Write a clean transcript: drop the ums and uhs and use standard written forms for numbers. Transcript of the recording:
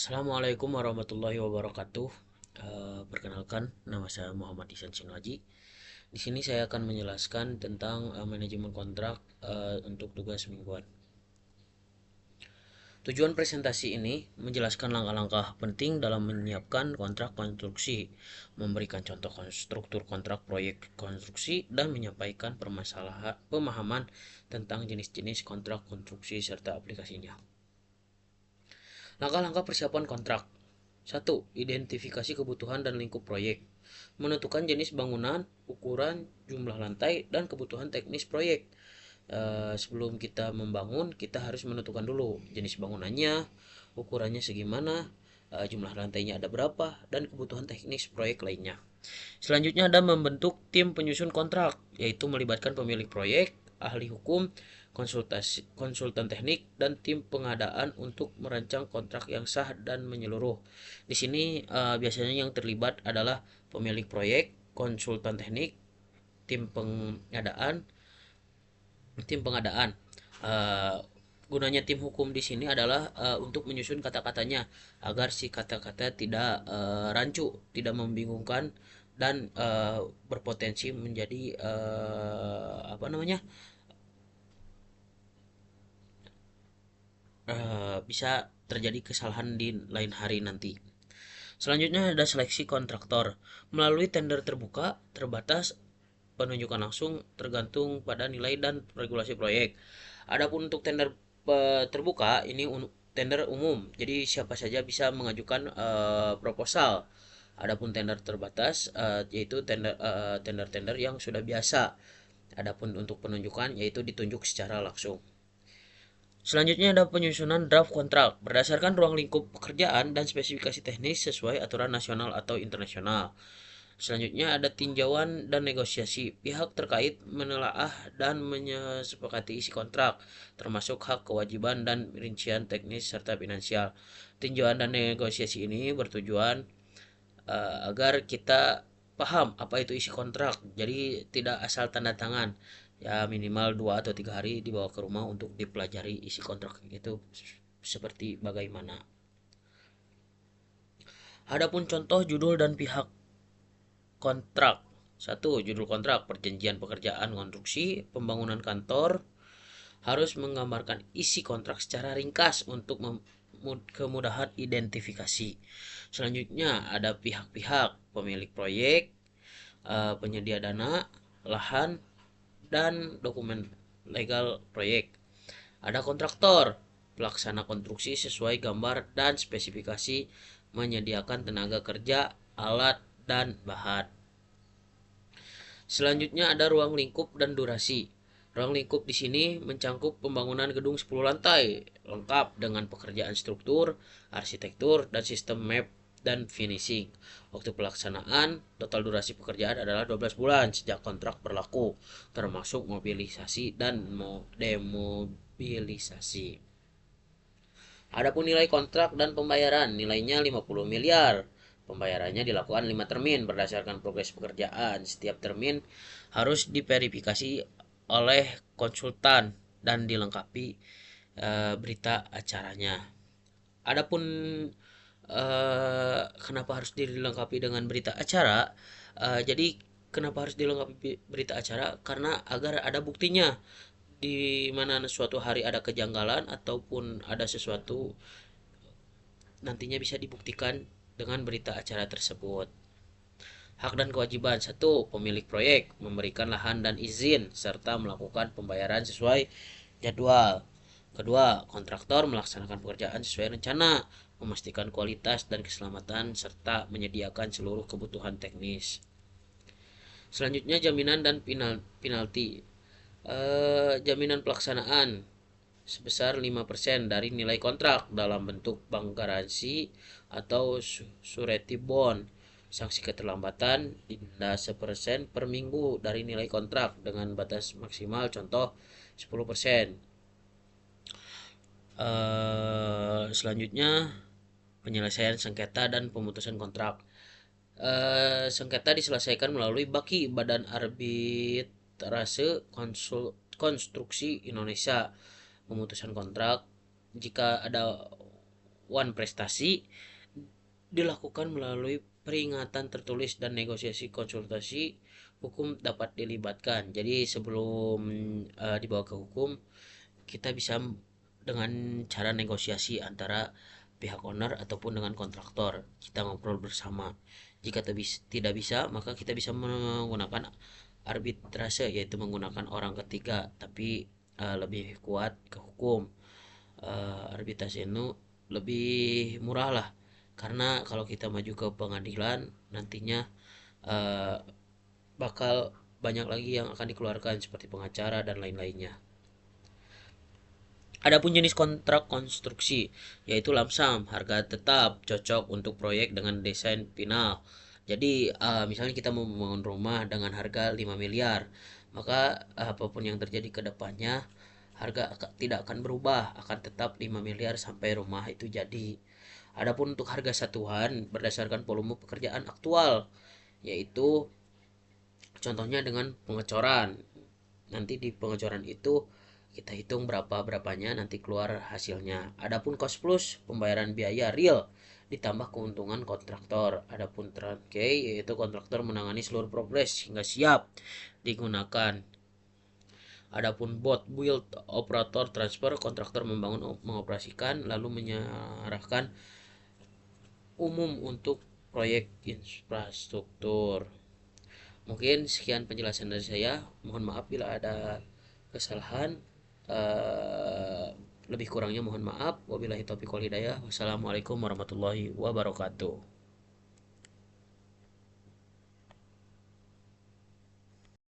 Assalamualaikum warahmatullahi wabarakatuh. Perkenalkan, nama saya Muhammad Ihsan Sinwaji. Di sini saya akan menjelaskan tentang manajemen kontrak untuk tugas mingguan. Tujuan presentasi ini menjelaskan langkah-langkah penting dalam menyiapkan kontrak konstruksi, memberikan contoh struktur kontrak proyek konstruksi, dan menyampaikan permasalahan pemahaman tentang jenis-jenis kontrak konstruksi serta aplikasinya. Langkah-langkah persiapan kontrak. 1. Identifikasi kebutuhan dan lingkup proyek. Menentukan jenis bangunan, ukuran, jumlah lantai, dan kebutuhan teknis proyek. Sebelum kita membangun, kita harus menentukan dulu jenis bangunannya, ukurannya segimana, jumlah lantainya ada berapa, dan kebutuhan teknis proyek lainnya. Selanjutnya ada membentuk tim penyusun kontrak, yaitu melibatkan pemilik proyek, ahli hukum, konsultan teknik, dan tim pengadaan untuk merancang kontrak yang sah dan menyeluruh. Di sini biasanya yang terlibat adalah pemilik proyek, konsultan teknik, tim pengadaan, tim pengadaan. Uh, Gunanya tim hukum di sini adalah untuk menyusun kata-katanya agar si kata-kata tidak rancu, tidak membingungkan dan berpotensi menjadi apa namanya bisa terjadi kesalahan di lain hari nanti. Selanjutnya ada seleksi kontraktor melalui tender terbuka, terbatas, penunjukan langsung tergantung pada nilai dan regulasi proyek. Adapun untuk tender terbuka ini tender umum, jadi siapa saja bisa mengajukan proposal. Adapun tender terbatas yaitu tender yang sudah biasa. Adapun untuk penunjukan yaitu ditunjuk secara langsung. Selanjutnya ada penyusunan draft kontrak berdasarkan ruang lingkup pekerjaan dan spesifikasi teknis sesuai aturan nasional atau internasional. Selanjutnya ada tinjauan dan negosiasi. Pihak terkait menelaah dan menyepakati isi kontrak, termasuk hak kewajiban dan rincian teknis serta finansial. Tinjauan dan negosiasi ini bertujuan agar kita paham apa itu isi kontrak. Jadi tidak asal tanda tangan. Ya minimal 2 atau 3 hari dibawa ke rumah untuk dipelajari isi kontrak itu seperti bagaimana. Adapun contoh judul dan pihak kontrak. Satu, judul kontrak perjanjian pekerjaan konstruksi pembangunan kantor harus menggambarkan isi kontrak secara ringkas untuk kemudahan identifikasi. Selanjutnya ada pihak-pihak pemilik proyek, penyedia dana, lahan, dan dokumen legal proyek. Ada kontraktor, pelaksana konstruksi sesuai gambar dan spesifikasi menyediakan tenaga kerja, alat, dan bahan. Selanjutnya ada ruang lingkup dan durasi. Ruang lingkup di sini mencangkup pembangunan gedung 10 lantai, lengkap dengan pekerjaan struktur, arsitektur, dan sistem map dan finishing. Waktu pelaksanaan, total durasi pekerjaan adalah 12 bulan sejak kontrak berlaku, termasuk mobilisasi dan demobilisasi. Adapun nilai kontrak dan pembayaran, nilainya 50 miliar. Pembayarannya dilakukan 5 termin berdasarkan progres pekerjaan. Setiap termin harus diverifikasi oleh konsultan dan dilengkapi berita acaranya. Adapun kenapa harus dilengkapi dengan berita acara? Jadi kenapa harus dilengkapi berita acara? Karena agar ada buktinya di mana suatu hari ada kejanggalan ataupun ada sesuatu nantinya bisa dibuktikan dengan berita acara tersebut. Hak dan kewajiban. Satu, pemilik proyek memberikan lahan dan izin serta melakukan pembayaran sesuai jadwal. Kedua, kontraktor melaksanakan pekerjaan sesuai rencana, memastikan kualitas dan keselamatan serta menyediakan seluruh kebutuhan teknis. Selanjutnya jaminan dan penalti. Jaminan pelaksanaan sebesar 5% dari nilai kontrak dalam bentuk bank garansi atau surety bond. Sanksi keterlambatan denda 1% per minggu dari nilai kontrak dengan batas maksimal contoh 10%. Selanjutnya penyelesaian sengketa dan pemutusan kontrak. Sengketa diselesaikan melalui BAKI, Badan Arbitrase Konstruksi Indonesia. Pemutusan kontrak jika ada one prestasi dilakukan melalui peringatan tertulis dan negosiasi konsultasi hukum dapat dilibatkan. Jadi sebelum dibawa ke hukum, kita bisa dengan cara negosiasi antara pihak owner ataupun dengan kontraktor. Kita ngobrol bersama. Jika tidak bisa, maka kita bisa menggunakan arbitrase, yaitu menggunakan orang ketiga, tapi lebih kuat ke hukum. Arbitrase itu lebih murah lah, karena kalau kita maju ke pengadilan nantinya eh, bakal banyak lagi yang akan dikeluarkan seperti pengacara dan lain-lainnya. Adapun jenis kontrak konstruksi yaitu lamsam, harga tetap, cocok untuk proyek dengan desain final. Jadi misalnya kita mau membangun rumah dengan harga 5 miliar, maka apapun yang terjadi ke depannya harga tidak akan berubah, akan tetap 5 miliar sampai rumah itu jadi. Adapun untuk harga satuan berdasarkan volume pekerjaan aktual, yaitu contohnya dengan pengecoran. Nanti di pengecoran itu kita hitung berapanya nanti keluar hasilnya. Adapun cost plus pembayaran biaya real ditambah keuntungan kontraktor. Adapun turnkey yaitu kontraktor menangani seluruh progres hingga siap digunakan. Adapun bot build operator transfer, kontraktor membangun mengoperasikan lalu menyerahkan umum untuk proyek infrastruktur. Mungkin sekian penjelasan dari saya. Mohon maaf bila ada kesalahan. Lebih kurangnya mohon maaf. Wabillahi taufiq wal hidayah. Wassalamualaikum warahmatullahi wabarakatuh.